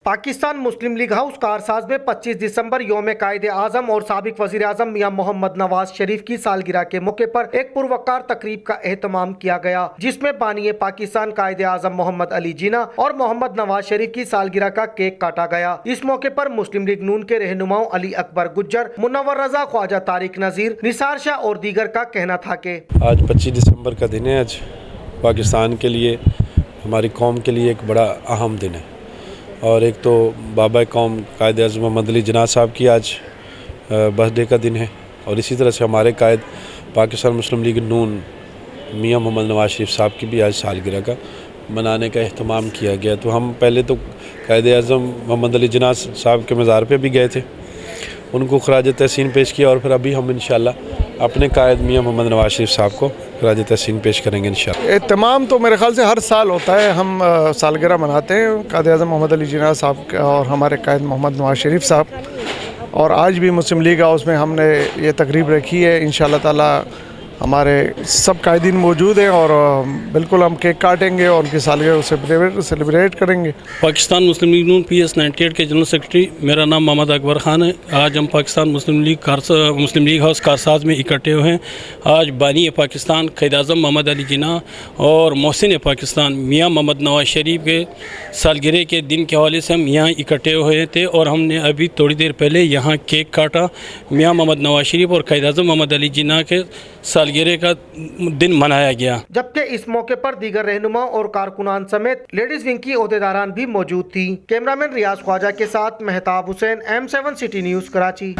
पाकिस्तान मुस्लिम league house Karsaz में 25 दिसंबर यौम कायदे आजम और साबिक वजीर आजम मियां मोहम्मद नवाज शरीफ की सालगिरह के मौके पर एक पुरवकार तकरीब का एहतमाम किया गया, जिसमें बानी पाकिस्तान कायदे आजम मोहम्मद अली जिन्ना और मोहम्मद नवाज शरीफ की सालगिरह का केक काटा गया। इस मौके पर मुस्लिम लीग नून के रहनुमाओं अली अकबर गुज्जर, मुनव्वर रजा, ख्वाजा तारिक नजीर, निसार शाह और दीगर का कहना था कि आज 25 दिसंबर का दिन है। आज पाकिस्तान के लिए, हमारी कौम के लिए एक बड़ा अहम दिन है। और एक तो बाबा कौम कायद आज़म मोहम्मद अली जिन्ना साहब की आज बर्थडे का दिन है, और इसी तरह से हमारे कायद पाकिस्तान मुस्लिम लीग नून मियां मोहम्मद नवाज शरीफ साहब की भी आज सालगिरह का मनाने का अहतमाम किया गया। तो हम पहले तो कायद आज़म मोहम्मद अली जिन्ना साहब के मज़ार पे भी गए थे, उनको खराज तहसीन पेश किया, और फिर अभी हम इंशाअल्लाह अपने कायद मियां मोहम्मद नवाज शरीफ साहब को खराज तहसीन पेश करेंगे इंशाअल्लाह। एहतमाम तो मेरे ख्याल से हर साल होता है, हम सालगिरह मनाते हैं कायद आज़म मोहम्मद अली जिन्ना साहब का और हमारे कायद मोहम्मद नवाज शरीफ साहब। और आज भी मुस्लिम लीग हाउस में हमने ये तकरीब रखी है। इंशाअल्लाह ताला हमारे सब कायदीन मौजूद हैं और बिल्कुल हम केक काटेंगे और उनकी सालगिरह को सेलिब्रेट करेंगे। पाकिस्तान मुस्लिम लीग नून PS 98 के जनरल सेक्रेटरी, मेरा नाम मोहम्मद अकबर ख़ान है। आज हम पाकिस्तान मुस्लिम लीग हाउस कारसाज में इकट्ठे हुए हैं। आज बानी पाकिस्तान कायद आज़म मोहम्मद अली जिन्ना और मोहसिन पाकिस्तान मियां मोहम्मद नवाज शरीफ के सालगिरह के दिन के हवाले से हम यहाँ इकट्ठे हुए थे, और हमने अभी थोड़ी देर पहले यहाँ केक काटा। मियां मोहम्मद नवाज शरीफ और कायद आज़म मोहम्मद अली जिन्ना के सालगिरह का दिन मनाया गया। जबकि इस मौके पर दीगर रहनुमा और कारकुनान समेत लेडीज विंग की ओहदेदारान भी मौजूद थी। कैमरामैन रियाज ख्वाजा के साथ Mehtab Hussain, M7 city news, Karachi.